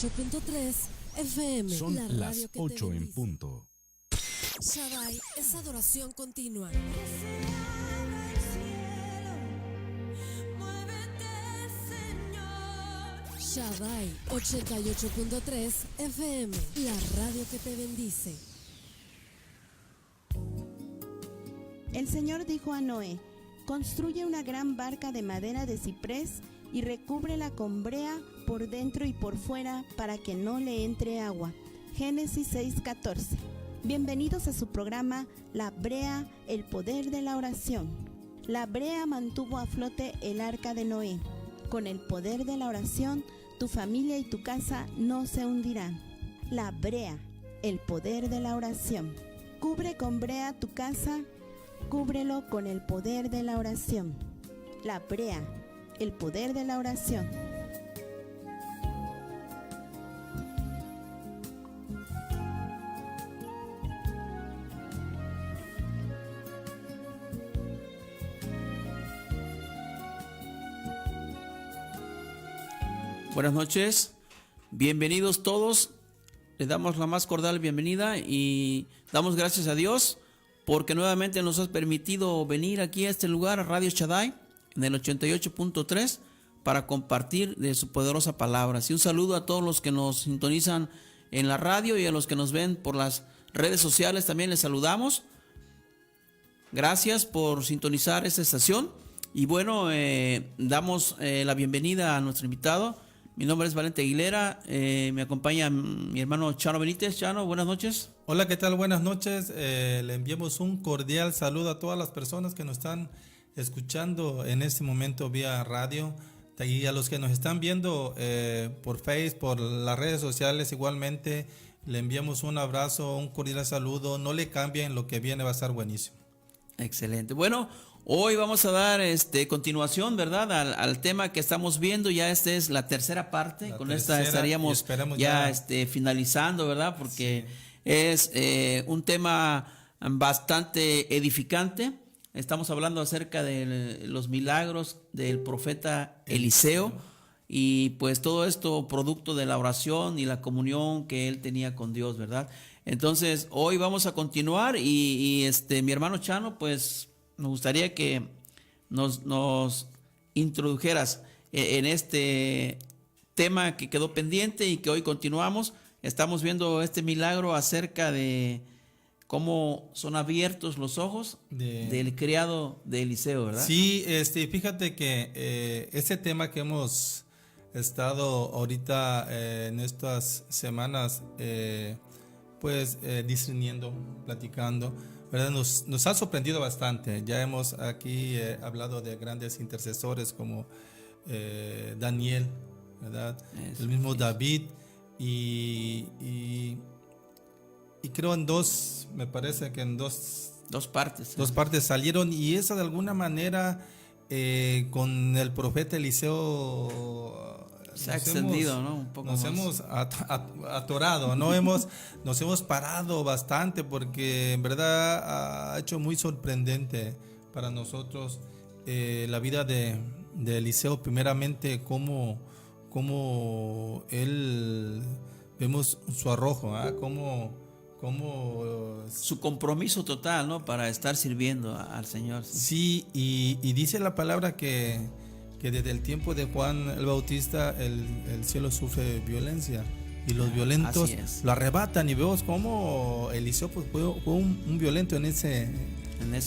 88.3 FM. Son la las radio que 8 en punto. Shaddai es adoración continua. Shaddai 88.3 FM, la radio que te bendice. El Señor dijo a Noé: construye una gran barca de madera de ciprés y recúbrela con brea por dentro y por fuera para que no le entre agua. Génesis 6:14. Bienvenidos a su programa La Brea, el poder de la oración. La brea mantuvo a flote el arca de Noé. Con el poder de la oración, tu familia y tu casa no se hundirán. La brea, el poder de la oración. Cubre con brea tu casa, cúbrelo con el poder de la oración. La brea, el poder de la oración. Buenas noches, bienvenidos todos, les damos la más cordial bienvenida y damos gracias a Dios porque nuevamente nos ha permitido venir aquí a este lugar, a Radio Shaddai, en el 88.3, para compartir de su poderosa palabra. Y un saludo a todos los que nos sintonizan en la radio y a los que nos ven por las redes sociales, también les saludamos. Gracias por sintonizar esta estación y bueno, damos la bienvenida a nuestro invitado. Mi nombre es Valente Aguilera, me acompaña mi hermano Chano Benítez. Chano, buenas noches. Hola, ¿qué tal? Buenas noches. Le enviamos un cordial saludo a todas las personas que nos están escuchando en este momento vía radio y a los que nos están viendo por Facebook, por las redes sociales igualmente. Le enviamos un abrazo, un cordial saludo. No le cambien, lo que viene va a estar buenísimo. Excelente. Bueno, hoy vamos a dar continuación, ¿verdad? Al tema que estamos viendo. Ya esta es la tercera parte. Con esta estaríamos ya finalizando, ¿verdad? Porque es un tema bastante edificante. Estamos hablando acerca de los milagros del profeta Eliseo y pues todo esto producto de la oración y la comunión que él tenía con Dios, ¿verdad? Entonces hoy vamos a continuar y mi hermano Chano, pues me gustaría que nos introdujeras en este tema que quedó pendiente y que hoy continuamos. Estamos viendo este milagro acerca de cómo son abiertos los ojos del criado de Eliseo, ¿verdad? Sí, fíjate que ese tema que hemos estado ahorita en estas semanas discerniendo, platicando, ¿verdad? Nos ha sorprendido bastante. Ya hemos aquí hablado de grandes intercesores como Daniel, ¿verdad? El mismo David y creo me parece que en dos partes. Dos partes salieron y esa de alguna manera con el profeta Eliseo se ha extendido, ¿no? Un poco nos más. Hemos atorado, ¿no? Nos hemos parado bastante porque en verdad ha hecho muy sorprendente para nosotros la vida de Eliseo. Primeramente, cómo él vemos su arrojo, cómo su compromiso total, ¿no? Para estar sirviendo al Señor. Sí, y dice la palabra que desde el tiempo de Juan el Bautista el cielo sufre violencia y los violentos lo arrebatan, y vemos cómo Eliseo pues, fue un violento en ese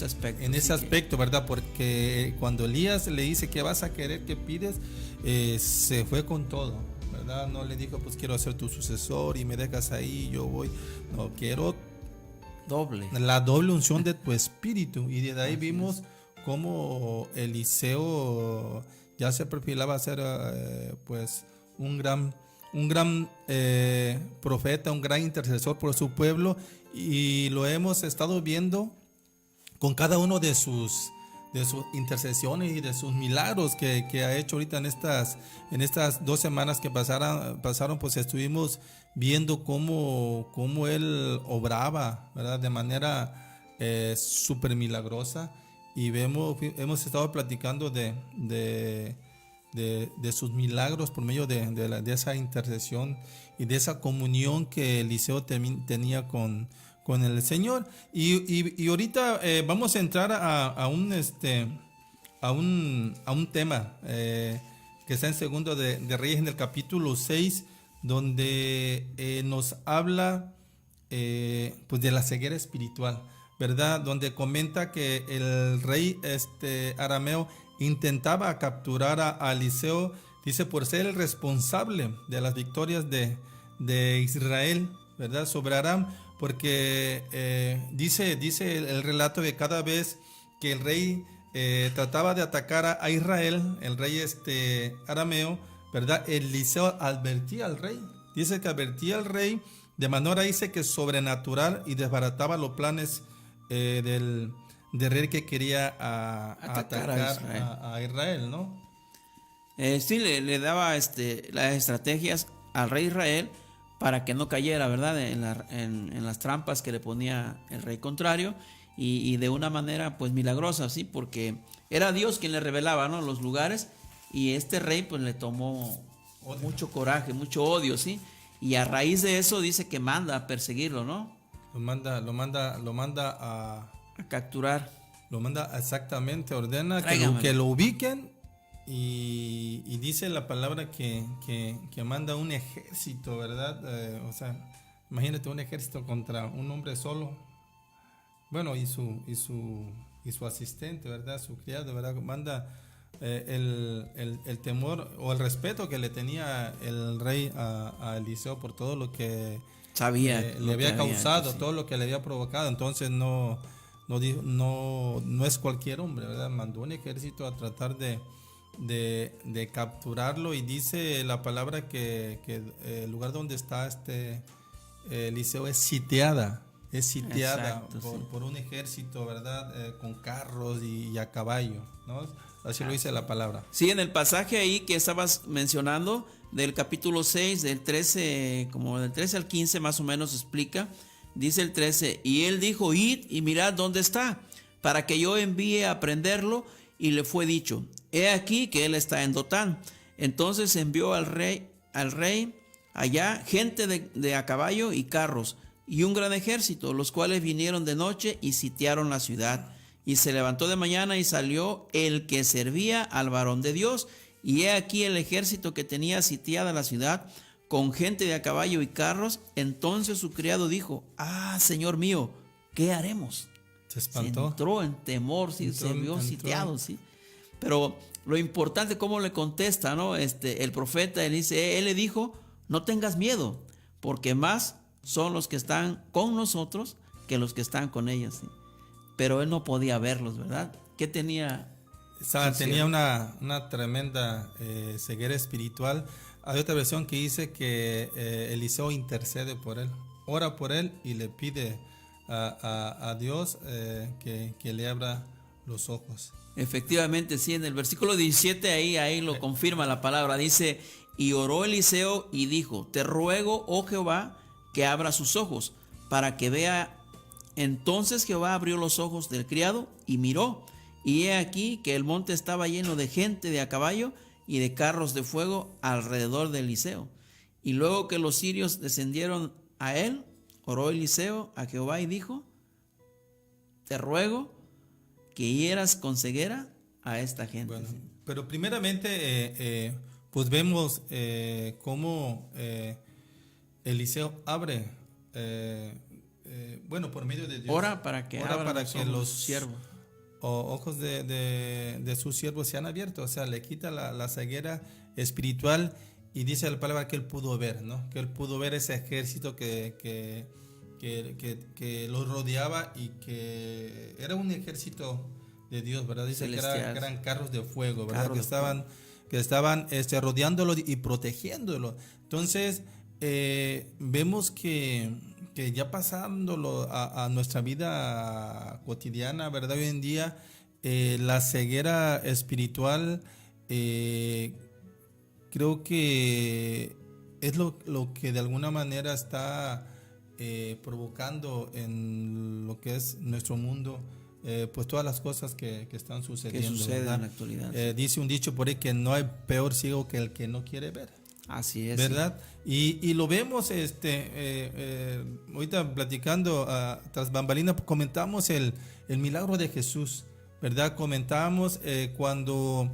aspecto. En ese aspecto, ¿verdad? Porque cuando Elías le dice ¿qué vas a querer, qué pides? Se fue con todo, ¿verdad? No le dijo pues quiero ser tu sucesor y me dejas ahí, yo voy. No, quiero la doble unción de tu espíritu. Y desde ahí vimos cómo Eliseo ya se perfilaba a ser pues un gran profeta, un gran intercesor por su pueblo, y lo hemos estado viendo con cada uno de sus intercesiones y de sus milagros que ha hecho ahorita en estas 2 semanas que pasaron, pues estuvimos viendo cómo él obraba, ¿verdad? De manera súper milagrosa. Y hemos estado platicando de de sus milagros por medio de esa intercesión y de esa comunión que Eliseo tenía con el Señor. Y ahorita vamos a entrar a un tema que está en Segundo de Reyes, en el capítulo 6, donde nos habla pues de la ceguera espiritual, ¿verdad? Donde comenta que el rey arameo intentaba capturar a Eliseo, dice, por ser el responsable de las victorias de Israel, ¿verdad? Sobre Aram, porque dice el relato de cada vez que el rey trataba de atacar a Israel, el rey arameo, ¿verdad? Eliseo advertía al rey, dice que advertía al rey de manera, dice, que sobrenatural, y desbarataba los planes del rey que quería atacar a Israel, ¿no? Sí, le daba las estrategias al rey Israel para que no cayera, ¿verdad? En las trampas que le ponía el rey contrario, y de una manera pues milagrosa, ¿sí? Porque era Dios quien le revelaba, ¿no?, los lugares, y este rey pues le tomó mucho coraje, mucho odio, ¿sí? Y a raíz de eso dice que manda a perseguirlo, ¿no? Lo manda a capturar. Lo manda, exactamente, ordena que lo ubiquen, y dice la palabra que manda un ejército, ¿verdad? O sea, imagínate un ejército contra un hombre solo. Bueno, y su asistente, ¿verdad? Su criado, ¿verdad? Manda el temor o el respeto que le tenía el rey a Eliseo por todo lo que sabía le había causado, sí, todo lo que le había provocado. Entonces no es cualquier hombre, ¿verdad? Mandó un ejército a tratar de capturarlo, y dice la palabra que el lugar donde está Eliseo es sitiada. Exacto, por un ejército, ¿verdad? Con carros y a caballo, ¿no? Así lo dice la palabra. Sí, en el pasaje ahí que estabas mencionando, del capítulo 6, del 13, como del 13 al 15 más o menos explica, dice el 13, y él dijo, id y mirad dónde está, para que yo envíe a prenderlo, y le fue dicho, he aquí que él está en Dotán. Entonces envió al rey allá gente de a caballo y carros, y un gran ejército, los cuales vinieron de noche y sitiaron la ciudad. Y se levantó de mañana y salió el que servía al varón de Dios, y he aquí el ejército que tenía sitiada la ciudad, con gente de a caballo y carros. Entonces su criado dijo, Señor mío, ¿qué haremos? Se espantó. Se entró en temor, ¿sí? Se vio sitiado, ¿sí? Pero lo importante, cómo le contesta, ¿no? El profeta, él le dijo, no tengas miedo, porque más son los que están con nosotros que los que están con ellos, ¿sí? Pero él no podía verlos, ¿verdad? ¿Qué tenía? Tenía una tremenda ceguera espiritual. Hay otra versión que dice que Eliseo intercede por él, ora por él y le pide a Dios que le abra los ojos. Efectivamente, sí, en el versículo 17 ahí lo confirma la palabra. Dice, y oró Eliseo y dijo, te ruego, oh Jehová, que abra sus ojos para que vea. Entonces Jehová abrió los ojos del criado y miró, y he aquí que el monte estaba lleno de gente de a caballo y de carros de fuego alrededor de Eliseo. Y luego que los sirios descendieron a él, oró Eliseo a Jehová y dijo, te ruego que hieras con ceguera a esta gente. Bueno, pero primeramente pues vemos cómo Eliseo abre, por medio de Dios. Ora para que los siervos. Ojos de sus siervos se han abierto, o sea, le quita la ceguera espiritual, y dice la palabra que él pudo ver, ¿no? Que él pudo ver ese ejército que los rodeaba, y que era un ejército de Dios, ¿verdad? Dice que eran carros de fuego, ¿verdad? Que estaban rodeándolo y protegiéndolo. Entonces, vemos que ya pasándolo a nuestra vida cotidiana, ¿verdad? Hoy en día, la ceguera espiritual, creo que es lo que de alguna manera está provocando en lo que es nuestro mundo pues todas las cosas que están sucediendo. Que suceden ¿verdad? en la actualidad. Dice un dicho por ahí que no hay peor ciego que el que no quiere ver. Así es. ¿Verdad? Sí. Y lo vemos, ahorita platicando tras bambalinas, comentamos el milagro de Jesús, ¿verdad? Comentábamos cuando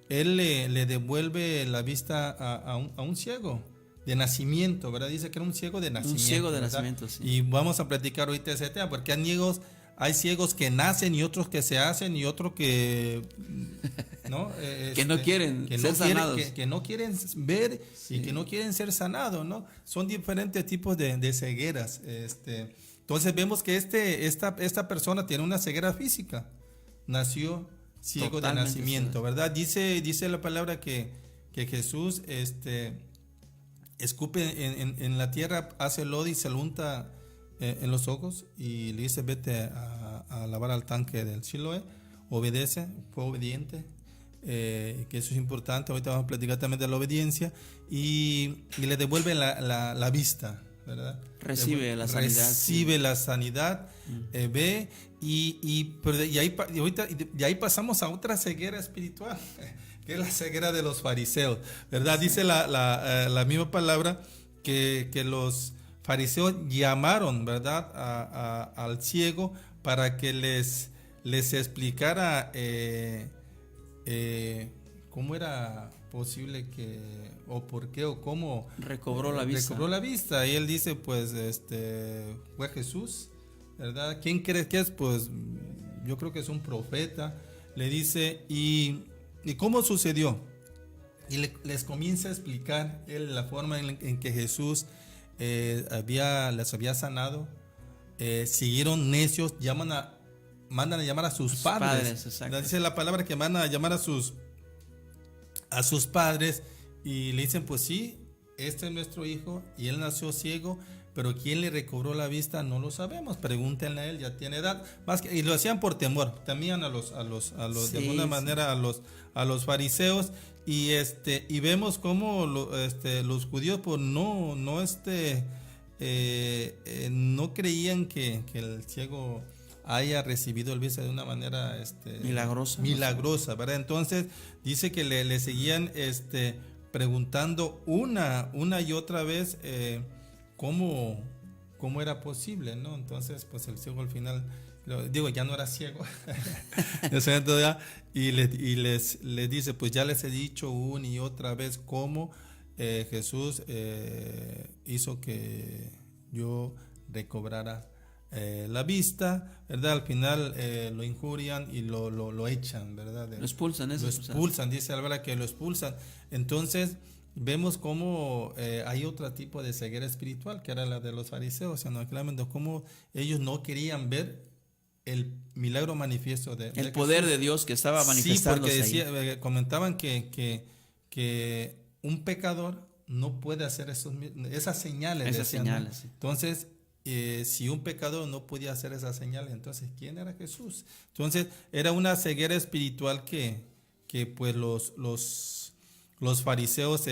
Él le devuelve la vista a un ciego de nacimiento, ¿verdad? Dice que era un ciego de nacimiento. Un ciego de ¿verdad? nacimiento, sí. Y vamos a platicar ahorita ese tema, porque hay ciegos que nacen y otros que se hacen y otros que no que no quieren ser sanados, que no quieren ver sí. y que no quieren ser sanados, ¿no? Son diferentes tipos de cegueras. Entonces vemos que esta persona tiene una ceguera física, nació ciego totalmente de nacimiento, sí. ¿Verdad? Dice la palabra que Jesús escupe en la tierra, hace lodo y se lo unta en los ojos y le dice vete a lavar al tanque del Siloé. Obedece, fue obediente, que eso es importante. Ahorita vamos a platicar también de la obediencia y le devuelve la vista, ¿verdad? Recibe la sanidad. Recibe sí. La sanidad, ve y ahí pasamos a otra ceguera espiritual, que es la ceguera de los fariseos, ¿verdad? Sí. Dice la misma palabra que los fariseos llamaron, ¿verdad? Al ciego para que les explicara cómo era posible que, o por qué, o cómo recobró la vista. Y él dice, pues, fue Jesús, ¿verdad? ¿Quién crees que es? Pues, yo creo que es un profeta. Le dice, ¿y cómo sucedió? Y les comienza a explicar él la forma en que Jesús les había sanado. Siguieron necios, mandan a llamar a sus padres. Dice la palabra que mandan a llamar a sus padres y le dicen, pues sí, este es nuestro hijo y él nació ciego, pero quién le recobró la vista no lo sabemos, pregúntenle a él, ya tiene edad. Y lo hacían por temor, temían a los sí, de alguna manera a los fariseos y vemos cómo los judíos pues no creían que el ciego haya recibido el vista de una manera milagrosa, ¿verdad? Entonces dice que le seguían preguntando una y otra vez cómo era posible, ¿no? Entonces pues el ciego al final ya no era ciego y les dice, pues ya les he dicho una y otra vez cómo Jesús hizo que yo recobrara la vista, ¿verdad? Al final lo injurian y lo echan, ¿verdad? Lo expulsan, dice la verdad que lo expulsan. Entonces vemos cómo hay otro tipo de ceguera espiritual, que era la de los fariseos, sino claramente cómo ellos no querían ver el milagro manifiesto de el poder Jesús. De Dios que estaba manifestándose. Sí, porque comentaban que un pecador no puede hacer esas señales. Sí. Entonces, si un pecador no podía hacer esas señales, entonces ¿quién era Jesús? Entonces era una ceguera espiritual que pues los fariseos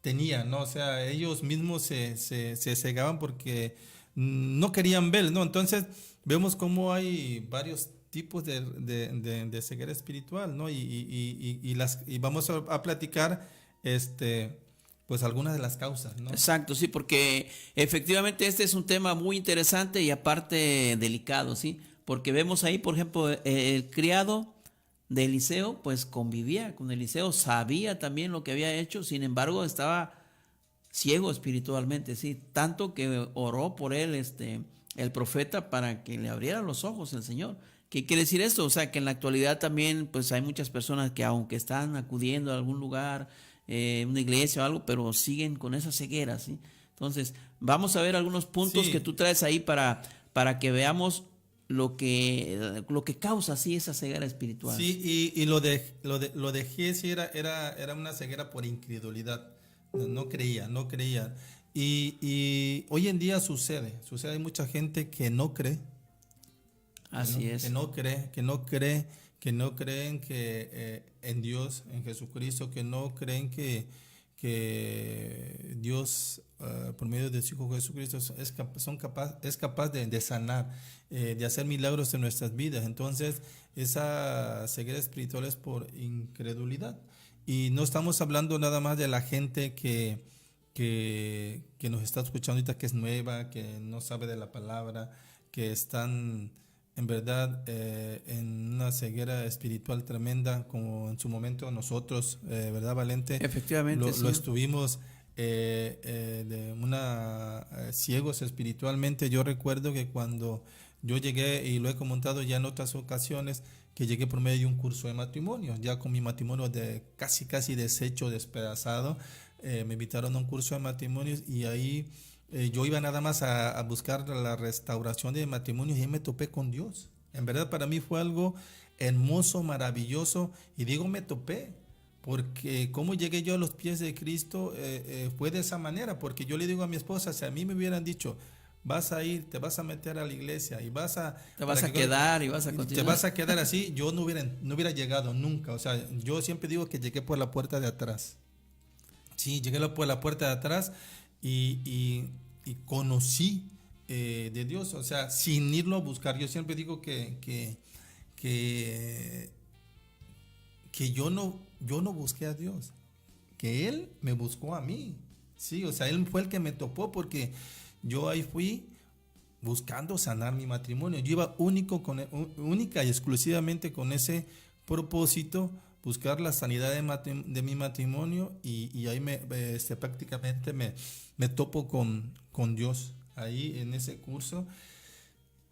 tenían, ¿no? O sea, ellos mismos se cegaban porque no querían ver, ¿no? Entonces vemos cómo hay varios tipos de ceguera espiritual, ¿no? Y vamos a platicar pues algunas de las causas, ¿no? Exacto, sí, porque efectivamente este es un tema muy interesante y aparte delicado, ¿sí? Porque vemos ahí, por ejemplo, el criado de Eliseo, pues convivía con Eliseo, sabía también lo que había hecho, sin embargo estaba ciego espiritualmente, ¿sí? Tanto que oró por él el profeta para que le abriera los ojos el Señor. ¿Qué quiere decir esto? O sea, que en la actualidad también pues hay muchas personas que aunque están acudiendo a algún lugar, una iglesia o algo, pero siguen con esa ceguera, ¿sí? Entonces, vamos a ver algunos puntos que tú traes ahí para que veamos lo que causa así esa ceguera espiritual. Sí, y lo de Giesi era una ceguera por incredulidad. No creía. Y hoy en día sucede, hay mucha gente que no cree. Así es. Que no creen que en Dios, en Jesucristo, que no creen que Dios por medio de su Hijo Jesucristo, es capaz de sanar, de hacer milagros en nuestras vidas. Entonces, esa ceguera espiritual es por incredulidad. Y no estamos hablando nada más de la gente que nos está escuchando ahorita, que es nueva, que no sabe de la palabra, que están en verdad en una ceguera espiritual tremenda, como en su momento nosotros, ¿verdad, Valente? Efectivamente, lo estuvimos ciegos espiritualmente. Yo recuerdo que cuando yo llegué, y lo he comentado ya en otras ocasiones, que llegué por medio de un curso de matrimonio, ya con mi matrimonio casi deshecho, despedazado. Me invitaron a un curso de matrimonios y ahí yo iba nada más a buscar la restauración de matrimonios y ahí me topé con Dios. En verdad para mí fue algo hermoso, maravilloso, y digo me topé, porque cómo llegué yo a los pies de Cristo fue de esa manera, porque yo le digo a mi esposa, si a mí me hubieran dicho, vas a ir, te vas a meter a la iglesia y te vas a quedar y vas a continuar. Te vas a quedar así, yo no hubiera llegado nunca. O sea, yo siempre digo que llegué por la puerta de atrás. Sí, llegué por la puerta de atrás y conocí de Dios, o sea, sin irlo a buscar. Yo siempre digo que yo no busqué a Dios, que Él me buscó a mí. Sí, o sea, Él fue el que me topó, porque yo ahí fui buscando sanar mi matrimonio. Yo iba única y exclusivamente con ese propósito, buscar la sanidad de mi matrimonio, y ahí prácticamente me topo con Dios ahí en ese curso.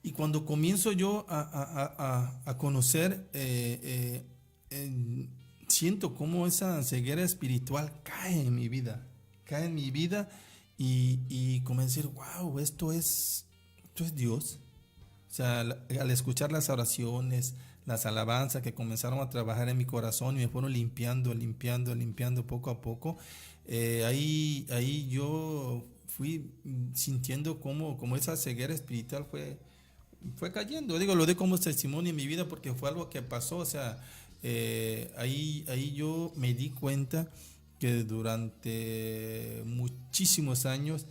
Y cuando comienzo yo a conocer, siento cómo esa ceguera espiritual cae en mi vida, y comencé a decir, wow, esto es Dios. O sea, al escuchar las oraciones, las alabanzas que comenzaron a trabajar en mi corazón y me fueron limpiando poco a poco, ahí yo fui sintiendo cómo esa ceguera espiritual fue cayendo. Lo doy como testimonio en mi vida porque fue algo que pasó. O sea, ahí yo me di cuenta que durante muchísimos años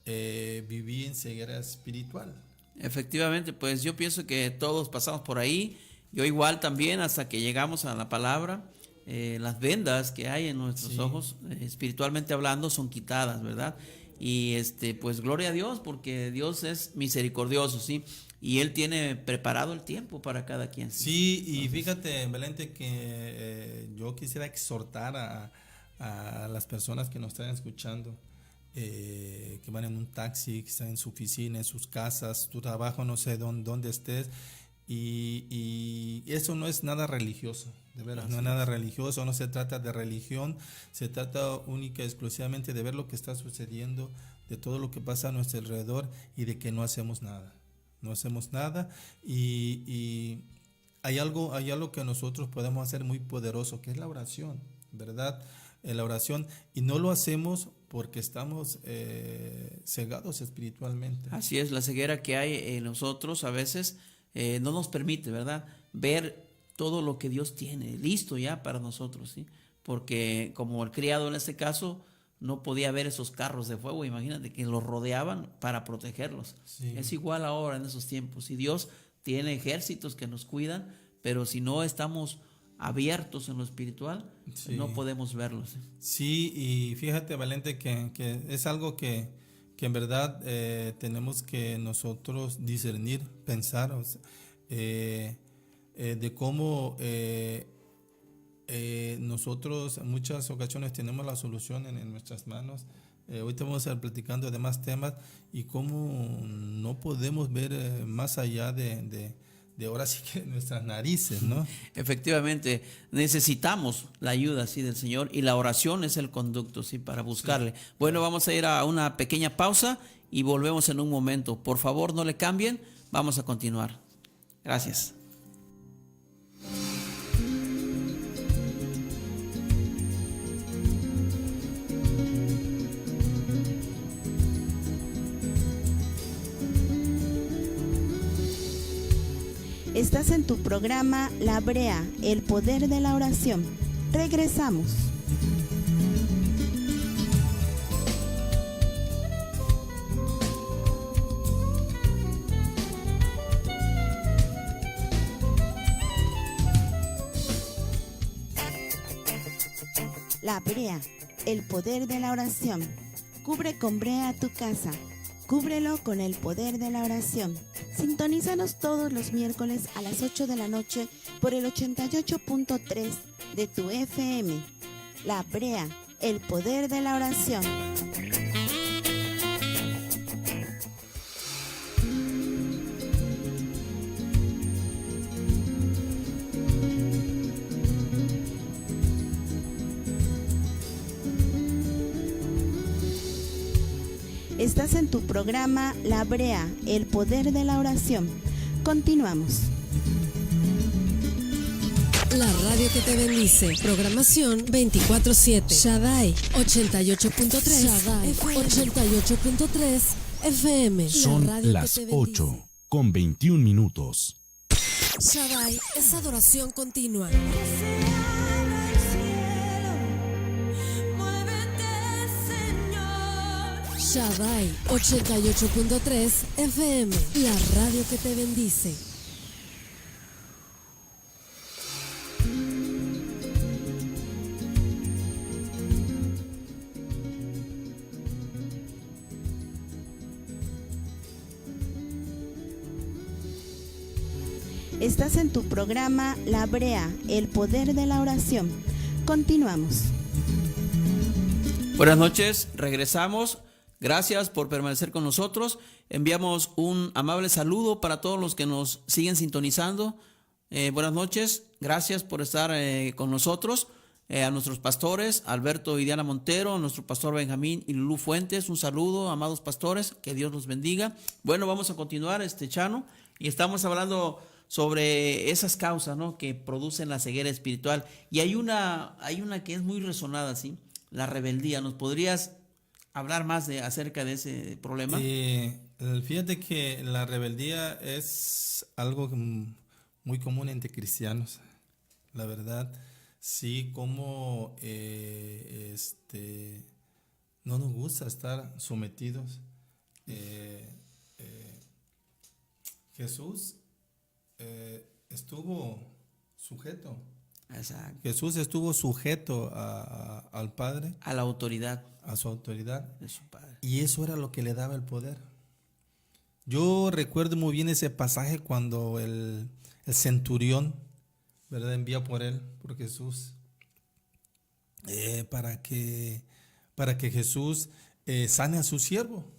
viví en ceguera espiritual. Efectivamente, pues yo pienso que todos pasamos por ahí. Yo igual también, hasta que llegamos a la palabra. Las vendas que hay en nuestros ojos, espiritualmente hablando, son quitadas, ¿verdad? Y pues gloria a Dios, porque Dios es misericordioso, ¿sí? Y Él tiene preparado el tiempo para cada quien. Sí, y fíjate, Valente, que yo quisiera exhortar a las personas que nos están escuchando, que van en un taxi, que están en su oficina, en sus casas, tu trabajo, no sé dónde estés, y eso no es nada religioso, de veras, no es nada religioso, no se trata de religión, se trata única y exclusivamente de ver lo que está sucediendo, de todo lo que pasa a nuestro alrededor, y de que no hacemos nada, y hay algo que nosotros podemos hacer muy poderoso, que es la oración, ¿verdad? La oración, y no lo hacemos porque estamos cegados espiritualmente. Así es, la ceguera que hay en nosotros a veces no nos permite, ¿verdad?, ver todo lo que Dios tiene listo ya para nosotros, ¿sí? Porque como el criado en este caso no podía ver esos carros de fuego, imagínate que los rodeaban para protegerlos. Sí. Es igual ahora en esos tiempos, y Dios tiene ejércitos que nos cuidan, pero si no estamos abiertos en lo espiritual, no podemos verlos. Sí, y fíjate, Valente, que es algo que en verdad tenemos que nosotros discernir, pensar, o sea, de cómo nosotros en muchas ocasiones tenemos la solución en nuestras manos. Ahorita vamos a estar platicando de más temas, y cómo no podemos ver más allá de ahora sí que nuestras narices, ¿no? Efectivamente, necesitamos la ayuda, sí, del Señor, y la oración es el conducto, sí, para buscarle. Sí. Bueno, vamos a ir a una pequeña pausa y volvemos en un momento. Por favor, no le cambien, vamos a continuar. Gracias. Estás en tu programa La Brea, el poder de la oración. Regresamos. La brea, el poder de la oración. Cubre con brea tu casa. Cúbrelo con el poder de la oración. Sintonízanos todos los miércoles a las 8 de la noche por el 88.3 de tu FM. La brea, el poder de la oración. Estás en tu programa La Brea, el poder de la oración. Continuamos. La radio que te bendice. Programación 24/7. Shaddai 88.3. Shaddai 88.3 FM. Son las 8:21. Shaddai es adoración continua. Shaddai 88.3 FM, la radio que te bendice. Estás en tu programa La Brea, el poder de la oración. Continuamos. Buenas noches, regresamos. Gracias por permanecer con nosotros. Enviamos un amable saludo para todos los que nos siguen sintonizando. Buenas noches, gracias por estar con nosotros. A nuestros pastores, Alberto y Diana Montero, a nuestro pastor Benjamín y Lulú Fuentes, un saludo, amados pastores, que Dios los bendiga. Bueno, vamos a continuar, Chano, y estamos hablando sobre esas causas, ¿no?, que producen la ceguera espiritual. Y hay una que es muy resonada, ¿sí? La rebeldía. ¿Nos podrías hablar más acerca de ese problema? Fíjate que la rebeldía es algo muy común entre cristianos, la verdad. Sí, como no nos gusta estar sometidos. Jesús estuvo sujeto. Exacto. Jesús estuvo sujeto al Padre. A la autoridad. A su autoridad. De su Padre. Y eso era lo que le daba el poder. Yo recuerdo muy bien ese pasaje cuando el centurión, ¿verdad?, envía por Jesús, para que Jesús sane a su siervo.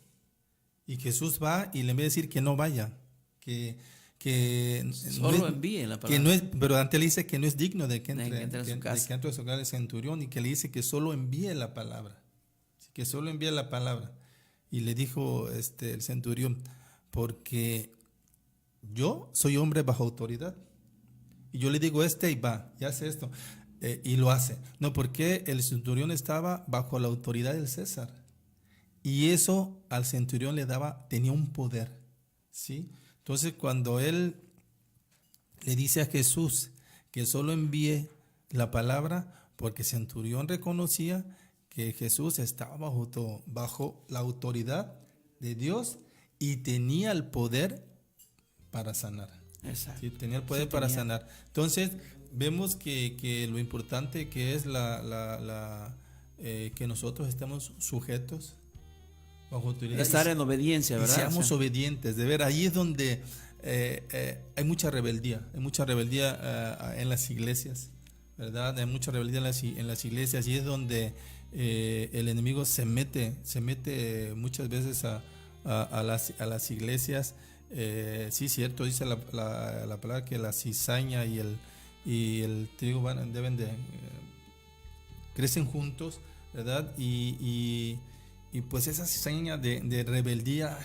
Y Jesús va y le envía a decir que no vaya, que solo envíe la palabra. Pero antes le dice que no es digno de que entre a su casa. que entre a su casa el centurión, y que le dice que solo envíe la palabra. Que solo envíe la palabra. Y le dijo el centurión: porque yo soy hombre bajo autoridad. Y yo le digo y va, y hace esto. Y lo hace. No, porque el centurión estaba bajo la autoridad del César. Y eso al centurión tenía un poder, ¿sí? Entonces, cuando él le dice a Jesús que solo envíe la palabra, porque el centurión reconocía que Jesús estaba bajo la autoridad de Dios y tenía el poder para sanar. Exacto. Sí, tenía el poder para sanar. Entonces, vemos que lo importante que es que nosotros estemos sujetos bajo autoridad. Estar en obediencia, ¿verdad? Y seamos obedientes. De ver, ahí es donde hay mucha rebeldía. Hay mucha rebeldía en las iglesias, ¿verdad? Hay mucha rebeldía en las iglesias, y es donde el enemigo se mete muchas veces a las iglesias. Sí, cierto, dice la palabra que la cizaña y el trigo crecen juntos, ¿verdad? Y pues esa cizaña de rebeldía ahí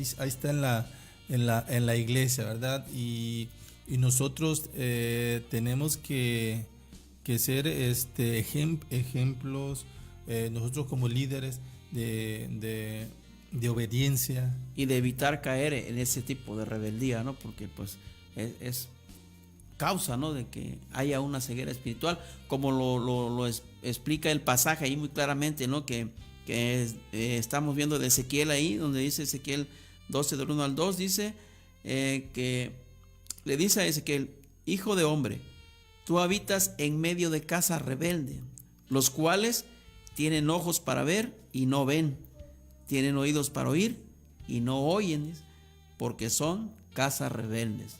está en la iglesia, ¿verdad? Y nosotros tenemos que ser ejemplos, nosotros como líderes de obediencia. Y de evitar caer en ese tipo de rebeldía, ¿no? Porque pues es causa, ¿no?, de que haya una ceguera espiritual, como lo explica el pasaje ahí muy claramente, ¿no? Que estamos viendo de Ezequiel ahí, donde dice Ezequiel 12 del 1 al 2, dice que le dice a Ezequiel: hijo de hombre, tú habitas en medio de casa rebelde, los cuales tienen ojos para ver y no ven, tienen oídos para oír y no oyen, porque son casas rebeldes.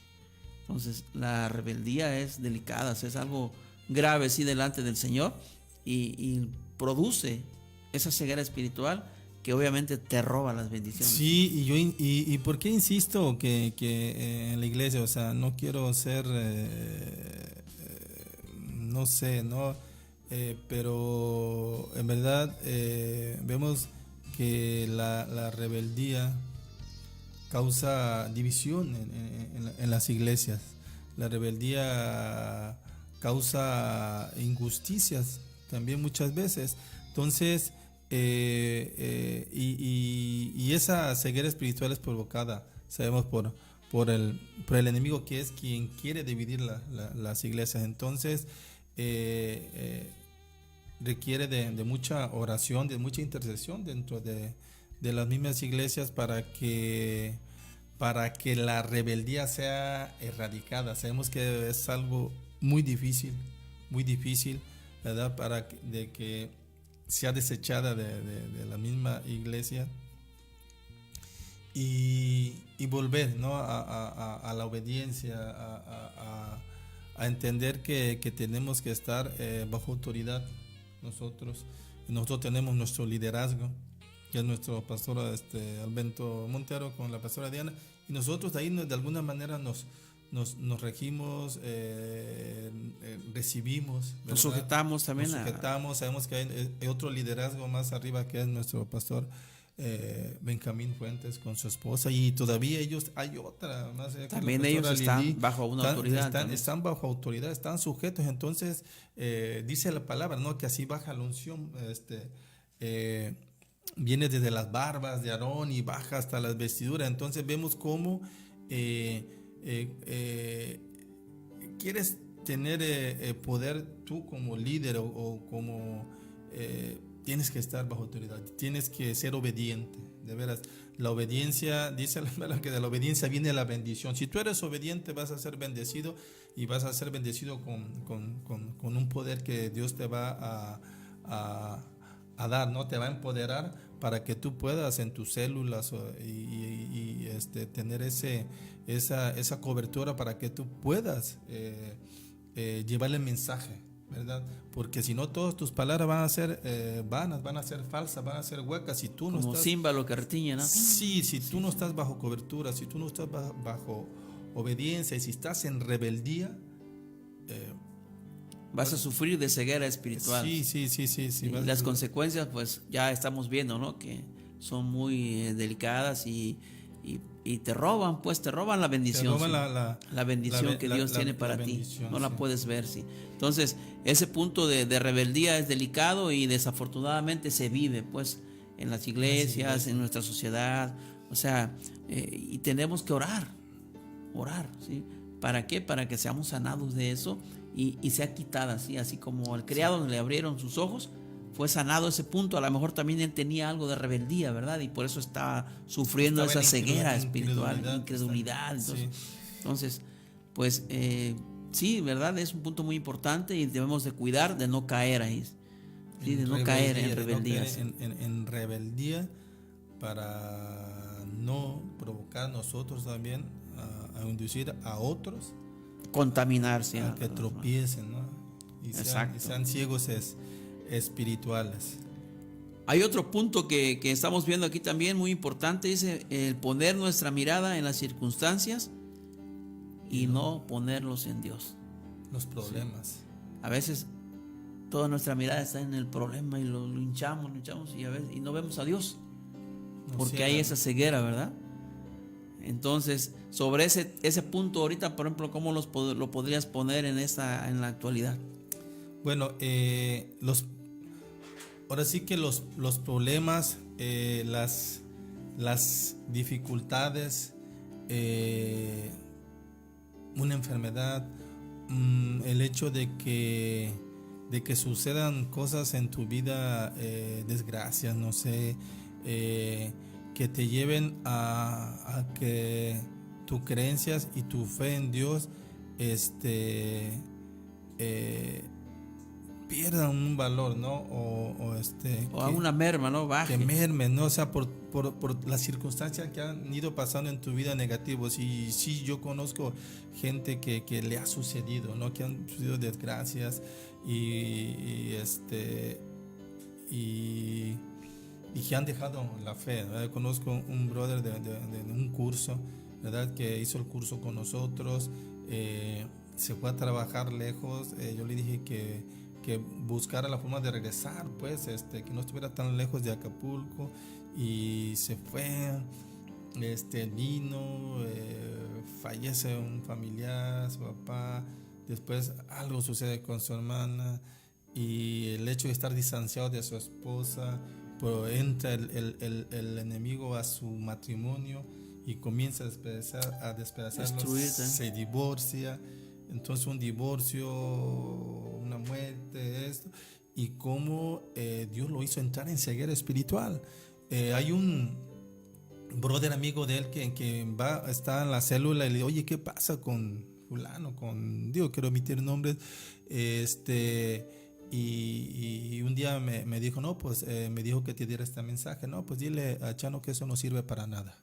Entonces la rebeldía es delicada, es algo grave sí delante del Señor y produce esa ceguera espiritual que obviamente te roba las bendiciones. Sí, y ¿por qué insisto que en la iglesia, o sea, no quiero ser, no sé, ¿no? Pero en verdad vemos que la rebeldía causa división en las iglesias. La rebeldía causa injusticias también muchas veces. Entonces, y esa ceguera espiritual es provocada, sabemos, por el enemigo, que es quien quiere dividir las iglesias. Entonces, requiere de mucha oración, de mucha intercesión dentro de las mismas iglesias para que la rebeldía sea erradicada. Sabemos que es algo muy difícil, ¿verdad? De que sea desechada de la misma iglesia y volver, ¿no? a la obediencia, a entender que tenemos que estar bajo autoridad. Nosotros tenemos nuestro liderazgo, que es nuestro pastor Alberto Montero con la pastora Diana, y nosotros de ahí de alguna manera nos regimos, recibimos, ¿verdad? Nos sujetamos también. Sabemos que hay otro liderazgo más arriba, que es nuestro pastor Benjamín Fuentes con su esposa, y todavía hay otra más. También ellos están bajo una autoridad. Están bajo autoridad, están sujetos. Entonces, dice la palabra, ¿no? Que así baja la unción, viene desde las barbas de Aarón y baja hasta las vestiduras. Entonces vemos cómo quieres tener poder tú como líder o como tienes que estar bajo autoridad, tienes que ser obediente, de veras. La obediencia, dice la palabra, que de la obediencia viene la bendición. Si tú eres obediente, vas a ser bendecido, y vas a ser bendecido con un poder que Dios te va a dar, ¿no? Te va a empoderar para que tú puedas en tus células y tener esa cobertura para que tú puedas llevar el mensaje, ¿verdad? Porque si no, todas tus palabras van a ser vanas, van a ser falsas, van a ser huecas. Si tú no como estás, címbalo que retiñe, ¿no? Sí, si tú no estás bajo cobertura, si tú no estás bajo obediencia, y si estás en rebeldía, vas a sufrir de ceguera espiritual. Sí. Y las consecuencias, pues ya estamos viendo, ¿no? Que son muy delicadas y te roban, la bendición. Te roban la bendición que Dios tiene para ti. No la puedes ver, sí. Entonces, ese punto de rebeldía es delicado y desafortunadamente se vive, pues, en las iglesias, en nuestra sociedad. O sea, y tenemos que orar, ¿sí? ¿Para qué? Para que seamos sanados de eso y sea quitada, ¿sí? Así como al criado le abrieron sus ojos, fue sanado ese punto. A lo mejor también él tenía algo de rebeldía, ¿verdad? Y por eso estaba sufriendo esa ceguera espiritual, incredulidad. Entonces, pues sí, ¿verdad? Es un punto muy importante y debemos de cuidar de no caer ahí, ¿sí? De no caer en rebeldía. En rebeldía, para no provocar nosotros también a inducir a otros, contaminarse, a que tropiecen, ¿no? Y sean ciegos espirituales. Hay otro punto que estamos viendo aquí también muy importante, dice el poner nuestra mirada en las circunstancias y no ponerlos en Dios. Los problemas. Sí. A veces toda nuestra mirada está en el problema y lo hinchamos y no vemos a Dios, porque hay esa ceguera, ¿verdad? Entonces, sobre ese punto ahorita, por ejemplo, ¿cómo lo podrías poner en la actualidad? Bueno, ahora sí que los problemas, las dificultades, una enfermedad, el hecho de que sucedan cosas en tu vida, desgracias, no sé, que te lleven a que tus creencias y tu fe en Dios pierdan un valor, ¿no? O a una merma, ¿no? Baje. Que merme, ¿no? O sea, por las circunstancias que han ido pasando en tu vida negativos. Y sí, yo conozco gente que le ha sucedido, ¿no? Que han sucedido desgracias y que han dejado la fe, ¿verdad? Conozco un brother de un curso, ¿verdad? Que hizo el curso con nosotros, se fue a trabajar lejos. Yo le dije que buscara la forma de regresar, pues, que no estuviera tan lejos de Acapulco, y se fue, vino, fallece un familiar, su papá, después algo sucede con su hermana, y el hecho de estar distanciado de su esposa, pero entra el enemigo a su matrimonio y comienza a despedazarlos, se divorcia. Entonces un divorcio, una muerte, esto, y cómo Dios lo hizo entrar en ceguera espiritual. Hay un brother amigo de él que está en la célula y le dice, oye, ¿qué pasa con fulano? Quiero omitir nombres, y un día me dijo, no, pues me dijo que te diera este mensaje, no, pues dile a Chano que eso no sirve para nada.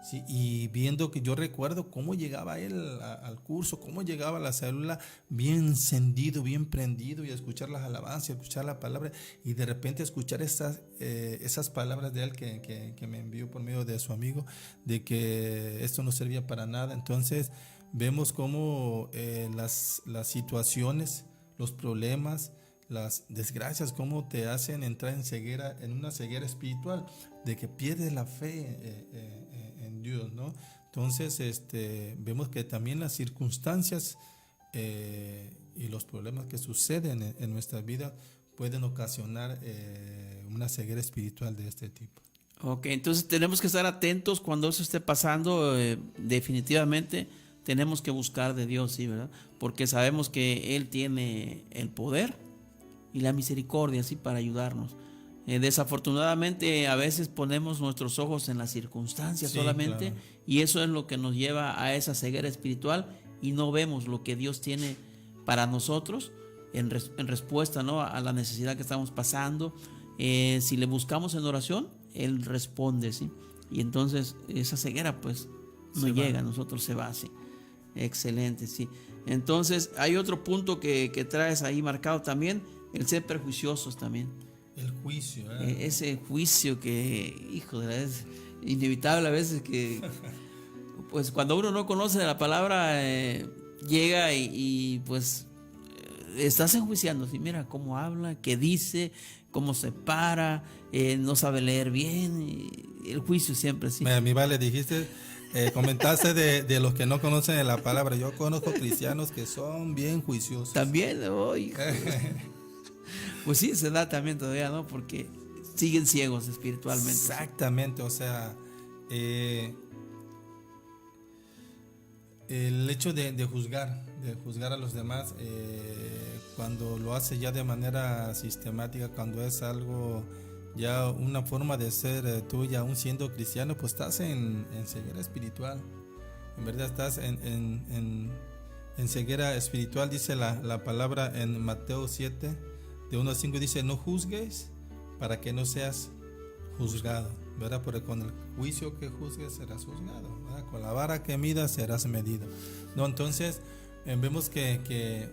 Sí, y viendo que yo recuerdo cómo llegaba él al curso, cómo llegaba a la célula bien encendido, bien prendido, y a escuchar las alabanzas, a escuchar la palabra, y de repente escuchar esas palabras de él que me envió por medio de su amigo, de que esto no servía para nada. Entonces vemos cómo las situaciones, los problemas, las desgracias, cómo te hacen entrar en una ceguera espiritual, de que pierdes la fe en Dios, ¿no? Entonces vemos que también las circunstancias y los problemas que suceden en nuestra vida pueden ocasionar una ceguera espiritual de este tipo. Ok, entonces tenemos que estar atentos cuando eso esté pasando. Definitivamente tenemos que buscar de Dios, sí, ¿verdad? Porque sabemos que Él tiene el poder y la misericordia, sí, para ayudarnos. Desafortunadamente a veces ponemos nuestros ojos en las circunstancias, sí, solamente, claro. Y eso es lo que nos lleva a esa ceguera espiritual, y no vemos lo que Dios tiene para nosotros en respuesta, ¿no?, a la necesidad que estamos pasando. Si le buscamos en oración, Él responde, ¿sí? Y entonces esa ceguera pues no llega, a nosotros se va, ¿sí? Excelente, sí. Entonces hay otro punto que traes ahí marcado también, el ser prejuiciosos también. El juicio. Ese juicio que, híjole, es inevitable a veces que, pues cuando uno no conoce la palabra, llega y pues estás enjuiciando, ¿sí? Mira cómo habla, qué dice, cómo se para, no sabe leer bien, y el juicio siempre, sí. Mi vale, dijiste, comentaste de los que no conocen la palabra. Yo conozco cristianos que son bien juiciosos. También, pues sí, se da también todavía, ¿no? Porque siguen ciegos espiritualmente. Exactamente, o sea, el hecho de juzgar a los demás, cuando lo hace ya de manera sistemática, cuando es algo, ya una forma de ser tuya, aún siendo cristiano, pues estás en ceguera espiritual. En verdad estás en ceguera espiritual. Dice la palabra en Mateo 7, de 1 a 5, dice, no juzgues para que no seas juzgado, ¿verdad? Porque con el juicio que juzgues serás juzgado, ¿verdad? Con la vara que midas serás medido, ¿no? Entonces vemos que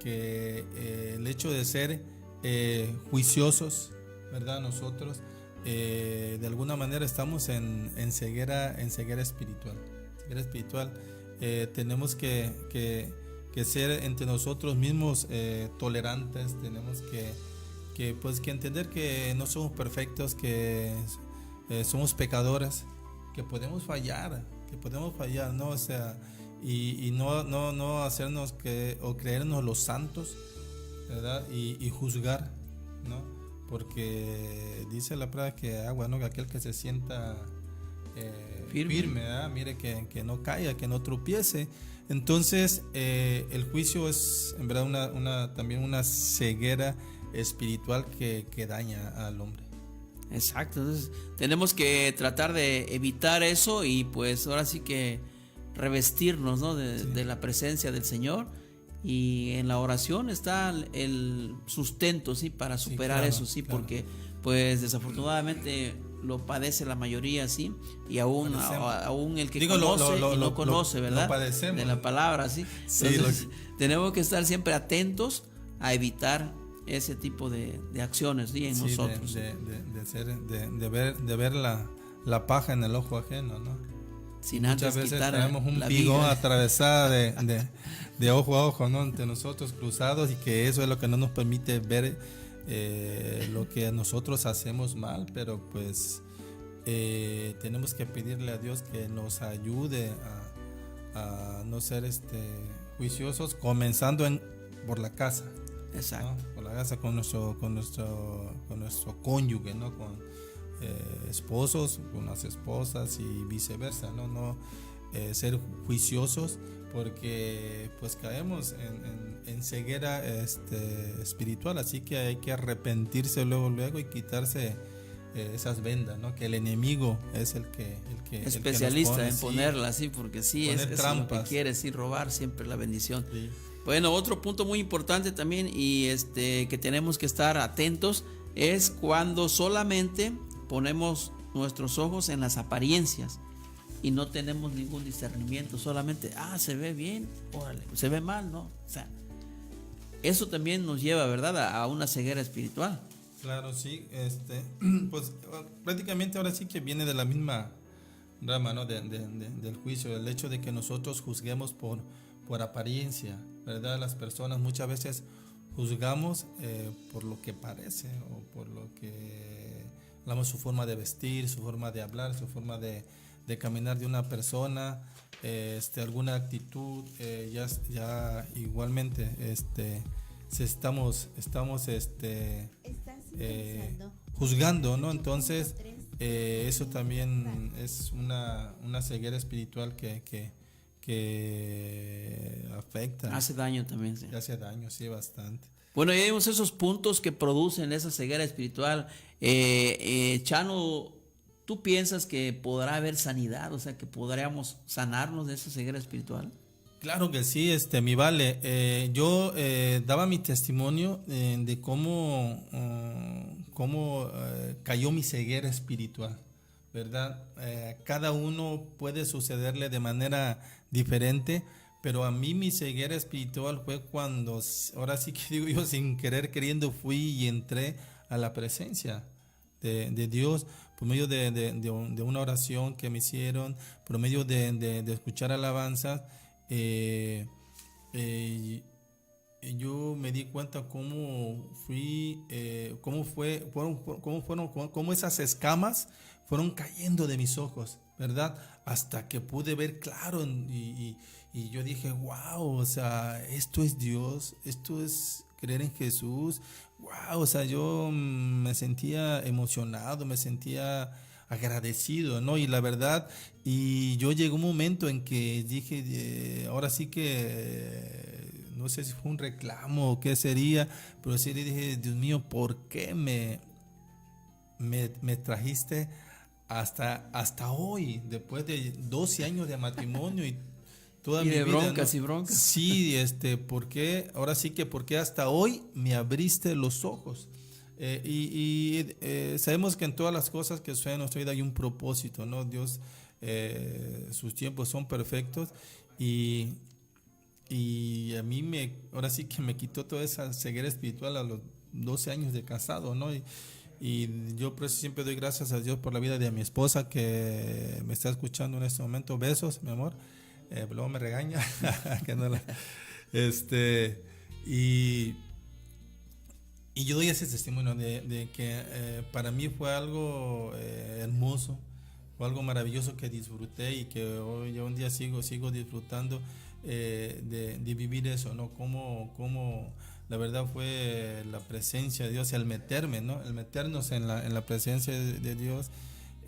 el hecho de ser juiciosos, ¿verdad? Nosotros de alguna manera estamos en ceguera espiritual. Tenemos que ser entre nosotros mismos tolerantes. Tenemos que entender que no somos perfectos, que somos pecadores, que podemos fallar, ¿no? O sea, y no hacernos o creernos los santos, ¿verdad? Y juzgar, ¿no? Porque dice la palabra que bueno, que aquel que se sienta firme, ¿verdad? Mire que no caiga, que no tropiece. Entonces el juicio es en verdad también una ceguera espiritual que daña al hombre. Exacto, entonces tenemos que tratar de evitar eso, y pues ahora sí que revestirnos, ¿no? de la presencia del Señor, Y en la oración está el sustento, ¿sí? Para superar eso, ¿sí? Claro. Porque pues desafortunadamente lo padece la mayoría, ¿sí? Y aún el que conoce y no conoce, ¿verdad? De la palabra, ¿sí? Entonces, tenemos que estar siempre atentos a evitar ese tipo de acciones, ¿sí? En nosotros. De ver la paja en el ojo ajeno, ¿no? Muchas veces tenemos un pigón atravesada de ojo a ojo, ¿no? Entre nosotros cruzados, y que eso es lo que no nos permite ver lo que nosotros hacemos mal, pero pues tenemos que pedirle a Dios que nos ayude a no ser juiciosos, comenzando por la casa. Exacto. ¿No? Por la casa con nuestro cónyuge, ¿no? Con esposos, con las esposas y viceversa, no ser juiciosos, porque pues caemos en ceguera espiritual, así que hay que arrepentirse luego y quitarse esas vendas, ¿no? Que el enemigo es el que especialista en ponerlas, sí, porque sí es lo que quiere, sí, robar siempre la bendición. Sí. Bueno, otro punto muy importante también y que tenemos que estar atentos es cuando solamente ponemos nuestros ojos en las apariencias y no tenemos ningún discernimiento, solamente se ve bien, órale, se ve mal, ¿no? O sea, eso también nos lleva, ¿verdad?, a una ceguera espiritual. Claro, sí, pues prácticamente ahora sí que viene de la misma rama, ¿no? Del juicio, el hecho de que nosotros juzguemos por apariencia, ¿verdad? Las personas muchas veces juzgamos por lo que parece o por lo que hablamos, su forma de vestir, su forma de hablar, su forma de caminar de una persona, alguna actitud, ya igualmente estamos juzgando, ¿no? Entonces eso también es una ceguera espiritual que afecta. Hace daño también, sí. Hace daño, sí, bastante. Bueno, ya vimos esos puntos que producen esa ceguera espiritual. Chano, ¿tú piensas que podrá haber sanidad? O sea, que podríamos sanarnos de esa ceguera espiritual. Claro que sí, mi vale. Yo daba mi testimonio de cómo cayó mi ceguera espiritual, ¿verdad? Cada uno puede sucederle de manera diferente, pero a mí mi ceguera espiritual fue cuando, ahora sí que digo yo, sin querer queriendo fui y entré a la presencia de Dios por medio de una oración que me hicieron, por medio de escuchar alabanzas. Yo me di cuenta cómo esas escamas fueron cayendo de mis ojos, ¿verdad? Hasta que pude ver claro y yo dije, wow, o sea, esto es Dios, esto es creer en Jesús, wow, o sea, yo me sentía emocionado, me sentía agradecido, ¿no? Y la verdad, y yo llegó un momento en que dije, ahora sí que no sé si fue un reclamo o qué sería, pero sí le dije, Dios mío, ¿por qué me trajiste hasta hoy, después de 12 años de matrimonio y toda mi vida, broncas, ¿no? Y broncas. Sí, ¿por qué? Ahora sí que porque hasta hoy me abriste los ojos. Sabemos que en todas las cosas que suceden en nuestra vida hay un propósito, ¿no? Dios, sus tiempos son perfectos y a mí ahora sí que me quitó toda esa ceguera espiritual a los 12 años de casado, ¿no? Y yo por eso siempre doy gracias a Dios por la vida de mi esposa que me está escuchando en este momento. Besos, mi amor. Luego me regaña. Que no y yo doy ese testimonio de que para mí fue algo hermoso, fue algo maravilloso que disfruté y que hoy ya un día sigo disfrutando de vivir eso, ¿no? Como la verdad fue la presencia de Dios, el meterme, ¿no? El meternos en la presencia de Dios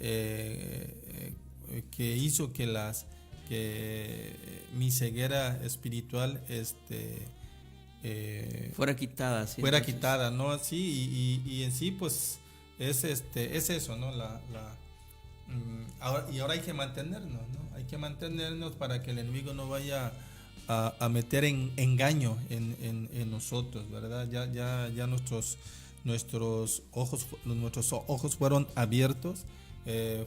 que hizo que mi ceguera espiritual fuera quitada, ¿sí? Fuera quitada, ¿no? Así y en sí pues es eso, ¿no? Ahora hay que mantenernos, ¿no? Hay que mantenernos para que el enemigo no vaya a meter engaño en nosotros, ¿verdad? Ya nuestros ojos fueron abiertos,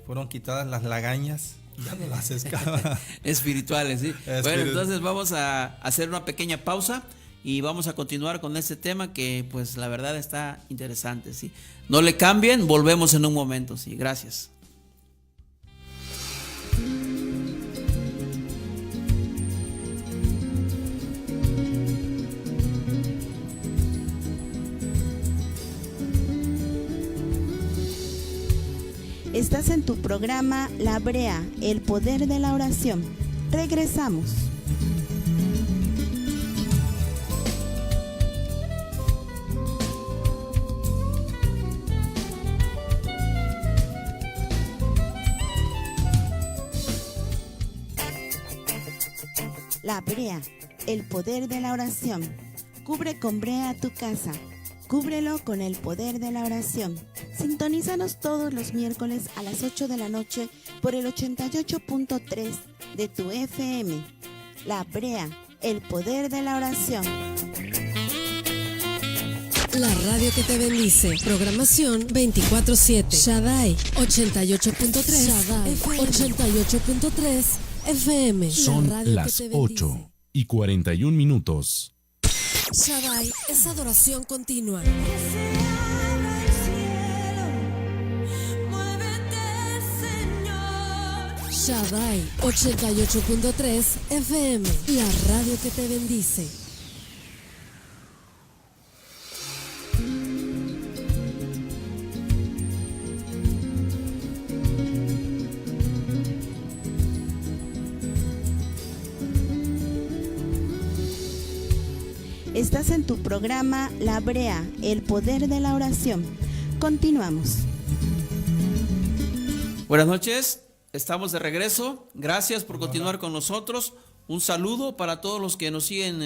fueron quitadas las lagañas, ya no las escamas espirituales, ¿sí? Bueno, entonces vamos a hacer una pequeña pausa y vamos a continuar con este tema que pues la verdad está interesante, ¿sí? No le cambien, volvemos en un momento, sí, gracias. Estás en tu programa La Brea, el poder de la oración. Regresamos. La Brea, el poder de la oración. Cubre con brea tu casa. Cúbrelo con el poder de la oración. Sintonízanos todos los miércoles a las 8 de la noche por el 88.3 de tu FM. La Brea, el poder de la oración. La radio que te bendice. Programación 24/7. Shaddai 88.3. Shaddai 88.3 FM. Son las 8:41. Shaddai es adoración continua. Shaddai 88.3 FM, la radio que te bendice. Estás en tu programa La Brea, el poder de la oración. Continuamos. Buenas noches, estamos de regreso. Gracias por continuar con nosotros. Un saludo para todos los que nos siguen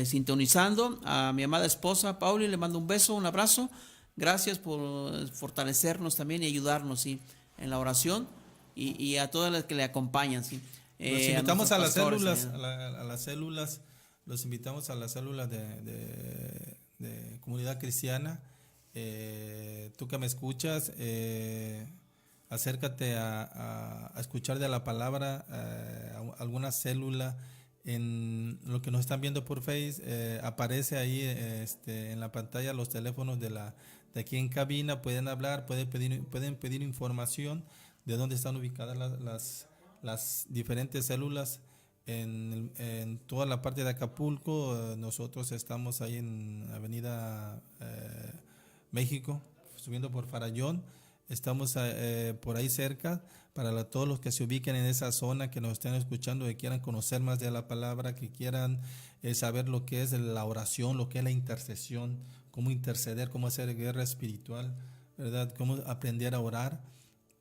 sintonizando. A mi amada esposa Pauli le mando un beso, un abrazo. Gracias por fortalecernos también y ayudarnos, ¿sí?, en la oración y a todas las que le acompañan, ¿sí? Los invitamos a las células, a las células. Los invitamos a las células de comunidad cristiana. Tú que me escuchas, acércate a escuchar de la palabra, alguna célula. En lo que nos están viendo por Face, aparece ahí en la pantalla los teléfonos de aquí en cabina. Pueden hablar, pueden pedir información de dónde están ubicadas las diferentes células. En toda la parte de Acapulco. Nosotros estamos ahí en Avenida México, subiendo por Farallón. Estamos por ahí cerca. Para todos los que se ubiquen en esa zona, que nos estén escuchando, que quieran conocer más de la palabra, que quieran saber lo que es la oración, lo que es la intercesión, cómo interceder, cómo hacer guerra espiritual, ¿verdad? Cómo aprender a orar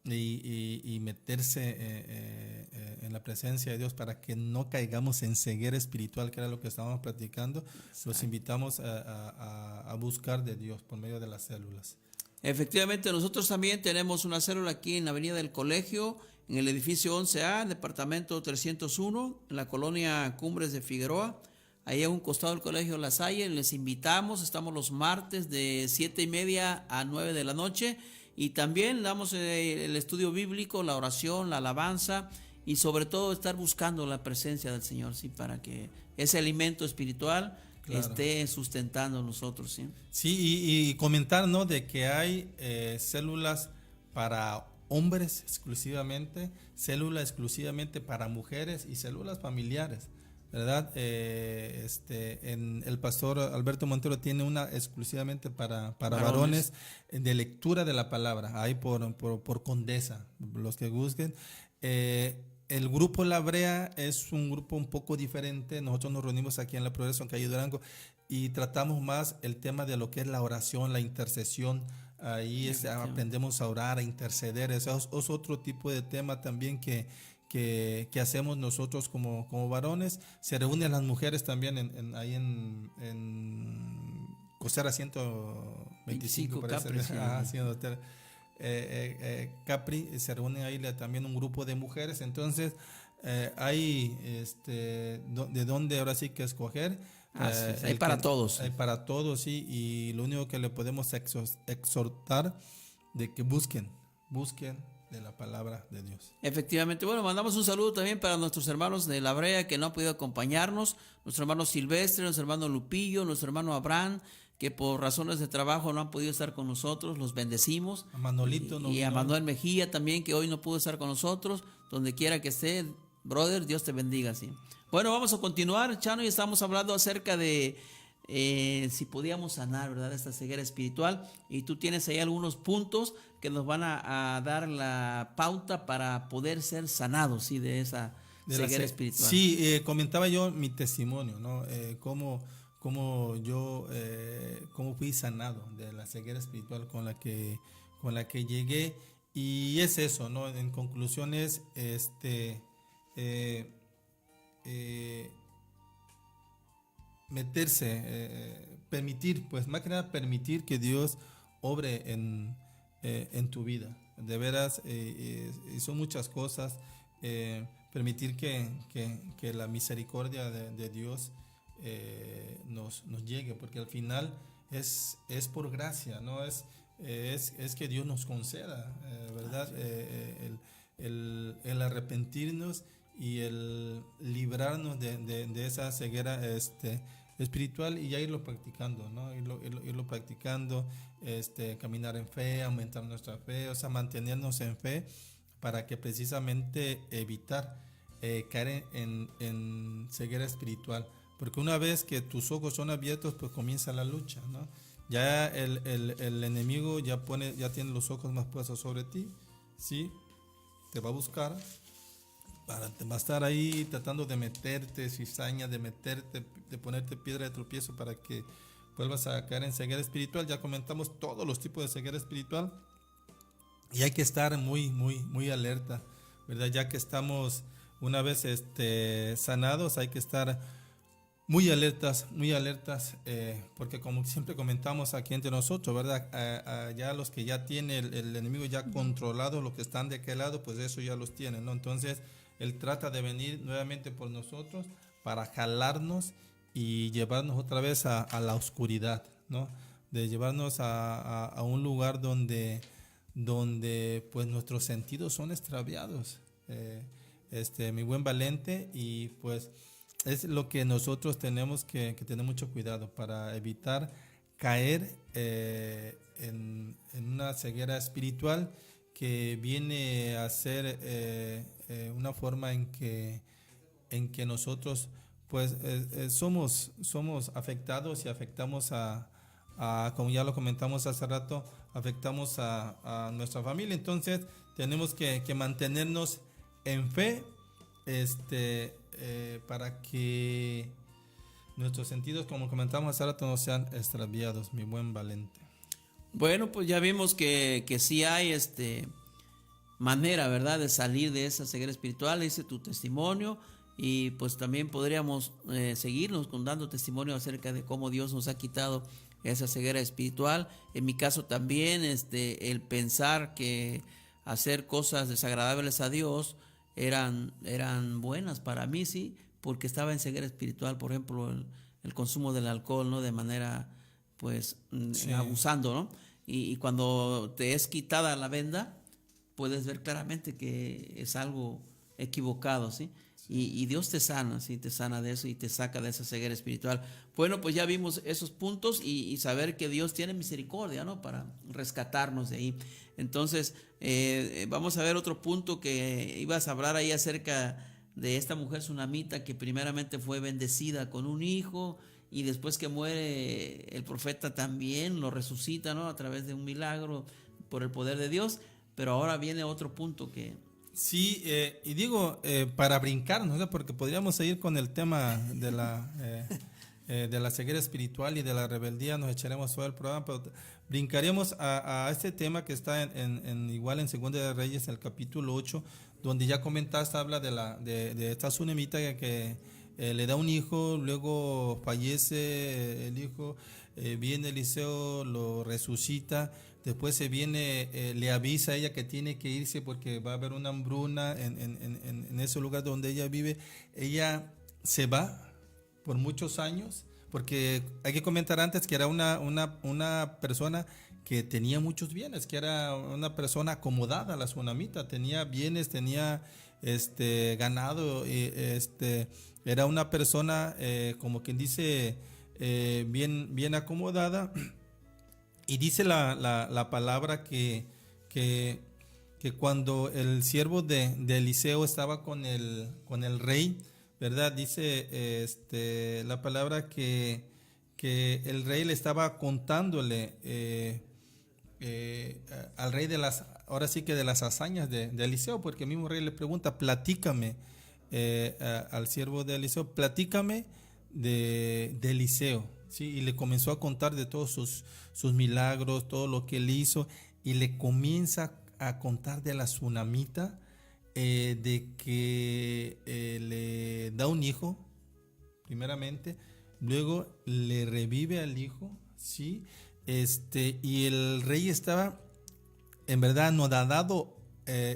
y meterse en la presencia de Dios para que no caigamos en ceguera espiritual, que era lo que estábamos platicando. Los invitamos a buscar de Dios por medio de las células. Efectivamente, nosotros también tenemos una célula aquí en la Avenida del Colegio, en el edificio 11A, departamento 301, en la colonia Cumbres de Figueroa. Ahí a un costado del Colegio La Salle. Les invitamos, estamos los martes de 7:30 a 9 de la noche. Y también damos el estudio bíblico, la oración, la alabanza y sobre todo estar buscando la presencia del Señor, ¿sí?, para que ese alimento espiritual esté sustentando a nosotros, ¿sí? Sí, y comentar, ¿no?, de que hay células para hombres exclusivamente, células exclusivamente para mujeres y células familiares, ¿verdad? El pastor Alberto Montero tiene una exclusivamente para varones de lectura de la palabra, ahí por Condesa, los que busquen. El grupo La Brea es un grupo un poco diferente. Nosotros nos reunimos aquí en La Progreso, en Calle Durango, y tratamos más el tema de lo que es la oración, la intercesión. Ahí aprendemos a orar, a interceder. Eso es otro tipo de tema también que hacemos nosotros como varones. Se reúnen las mujeres también ahí en Costera 125, Capri, sí. Capri, se reúnen ahí también un grupo de mujeres. Entonces hay de dónde ahora sí que escoger. Hay para todos. Hay para todos, sí, y lo único que le podemos exhortar de que busquen de la palabra de Dios. Efectivamente. Bueno, mandamos un saludo también para nuestros hermanos de La Brea que no han podido acompañarnos, nuestro hermano Silvestre, nuestro hermano Lupillo, nuestro hermano Abraham, que por razones de trabajo no han podido estar con nosotros, los bendecimos. A Manolito y a Manuel Mejía también, que hoy no pudo estar con nosotros, donde quiera que esté, brother, Dios te bendiga, sí. Bueno, vamos a continuar, Chano, y estamos hablando acerca de si podíamos sanar, ¿verdad?, esta ceguera espiritual, y tú tienes ahí algunos puntos que nos van a dar la pauta para poder ser sanados, ¿sí?, de esa ceguera espiritual. Sí, comentaba yo mi testimonio, ¿no? Cómo yo cómo fui sanado de la ceguera espiritual con la que llegué, y es eso, ¿no? En conclusión es permitir, pues más que nada permitir que Dios obre en tu vida. De veras, y son muchas cosas. Permitir que la misericordia de Dios nos llegue, porque al final es por gracia, ¿no? Es que Dios nos conceda, ¿verdad? El arrepentirnos y el librarnos de esa ceguera espiritual, y ya irlo practicando, ¿no? Irlo practicando, caminar en fe, aumentar nuestra fe, o sea, mantenernos en fe para que precisamente evitar caer en ceguera espiritual. Porque una vez que tus ojos son abiertos, pues comienza la lucha, ¿no? Ya el enemigo ya tiene los ojos más puestos sobre ti, ¿sí? Te va a buscar, va a estar ahí tratando de meterte cizaña, de ponerte piedra de tropiezo para que vuelvas a caer en ceguera espiritual. Ya comentamos todos los tipos de ceguera espiritual, y hay que estar muy alerta, ¿verdad? Ya que estamos una vez sanados, hay que estar muy alertas, porque como siempre comentamos aquí entre nosotros, ¿verdad? Ya los que ya tiene el enemigo ya controlado, los que están de aquel lado, pues eso ya los tienen, ¿no? Entonces él trata de venir nuevamente por nosotros para jalarnos y llevarnos otra vez a la oscuridad, ¿no? De llevarnos a un lugar donde pues nuestros sentidos son extraviados, mi buen Valente, y pues es lo que nosotros tenemos que tener mucho cuidado para evitar caer en una ceguera espiritual que viene a ser una forma en que nosotros pues somos afectados, y afectamos como ya lo comentamos hace rato, afectamos a nuestra familia. Entonces tenemos que mantenernos en fe, para que nuestros sentidos, como comentamos hace rato, no sean extraviados, mi buen Valente. Bueno, pues ya vimos que sí hay manera, ¿verdad?, de salir de esa ceguera espiritual. Hice tu testimonio, y pues también podríamos seguirnos dando testimonio acerca de cómo Dios nos ha quitado esa ceguera espiritual. En mi caso también, el pensar que hacer cosas desagradables a Dios eran buenas para mí, sí, porque estaba en ceguera espiritual. Por ejemplo, el consumo del alcohol, ¿no?, de manera pues sí, abusando, ¿no? Y cuando te es quitada la venda, puedes ver claramente que es algo equivocado, ¿sí? Y Dios te sana, ¿sí? Te sana de eso y te saca de esa ceguera espiritual. Bueno, pues ya vimos esos puntos, y saber que Dios tiene misericordia, ¿no?, para rescatarnos de ahí. Entonces, vamos a ver otro punto que ibas a hablar ahí acerca de esta mujer sunamita que primeramente fue bendecida con un hijo, y después que muere el profeta también lo resucita, ¿no?, a través de un milagro por el poder de Dios. Pero ahora viene otro punto que... Sí, y digo, para brincarnos, ¿no?, porque podríamos seguir con el tema de la ceguera espiritual y de la rebeldía, nos echaremos todo el programa, pero brincaríamos a este tema que está igual en Segunda de Reyes, en el capítulo 8, donde ya comentaste, habla de esta sunamita que le da un hijo, luego fallece el hijo, viene Eliseo, lo resucita, Después se viene, le avisa a ella que tiene que irse porque va a haber una hambruna en ese lugar donde ella vive. Ella se va por muchos años, porque hay que comentar antes que era una persona que tenía muchos bienes, que era una persona acomodada, la tsunamita, tenía bienes, tenía ganado, era una persona, como quien dice, bien acomodada. Y dice la palabra que cuando el siervo de Eliseo estaba con el rey, ¿verdad? Dice la palabra que el rey le estaba contándole al rey ahora sí que de las hazañas de Eliseo, porque el mismo rey le pregunta, platícame, al siervo de Eliseo, platícame de Eliseo, ¿sí? Y le comenzó a contar de todos sus milagros, todo lo que él hizo, y le comienza a contar de la tsunamita, de que le da un hijo, primeramente, luego le revive al hijo, ¿sí? Y el rey estaba en verdad anodadado,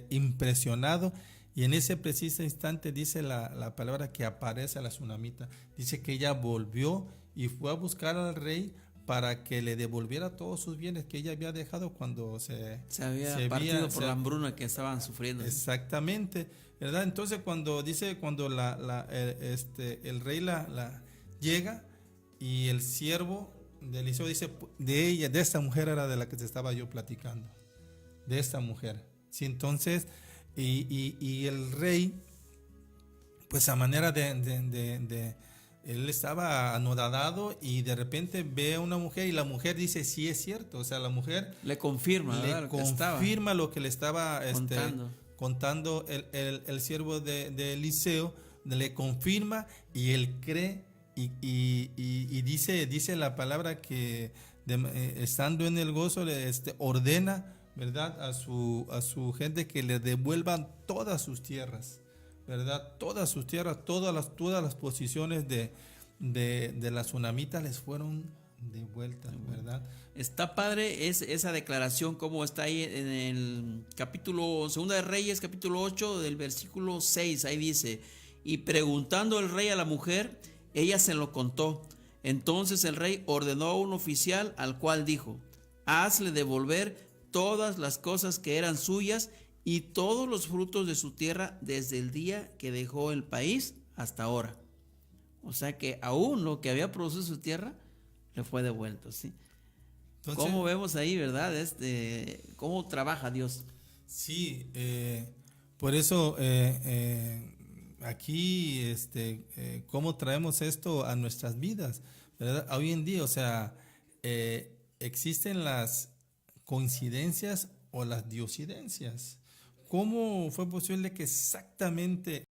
impresionado, y en ese preciso instante dice la palabra que aparece la tsunamita, dice que ella volvió y fue a buscar al rey para que le devolviera todos sus bienes que ella había dejado cuando se había partido por la hambruna que estaban sufriendo. Exactamente, ¿verdad? Entonces cuando el rey la llega, y el siervo de Eliseo dice, de esta mujer era de la que te estaba yo platicando, de esta mujer, ¿sí? Entonces, y el rey, pues a manera él estaba anodadado, y de repente ve a una mujer, y la mujer dice, sí es cierto, o sea, la mujer le confirma lo que le estaba contando el siervo de Eliseo, le confirma, y él cree, y dice la palabra que estando en el gozo, ordena, ¿verdad?, a su gente que le devuelvan todas sus tierras, ¿verdad? Todas sus tierras, todas las posiciones de la tsunamita les fueron devueltas, ¿verdad? Está padre esa declaración, como está ahí en el capítulo, Segunda de Reyes, capítulo 8, del versículo 6, ahí dice, y preguntando el rey a la mujer, ella se lo contó. Entonces el rey ordenó a un oficial, al cual dijo, hazle devolver todas las cosas que eran suyas y todos los frutos de su tierra desde el día que dejó el país hasta ahora. O sea que aún lo que había producido su tierra le fue devuelto, ¿sí? Entonces, ¿cómo vemos ahí, verdad? ¿Cómo trabaja Dios? Sí, por eso aquí, ¿cómo traemos esto a nuestras vidas, ¿verdad? Hoy en día, o sea, existen las coincidencias o las diosidencias. ¿Cómo fue posible que exactamente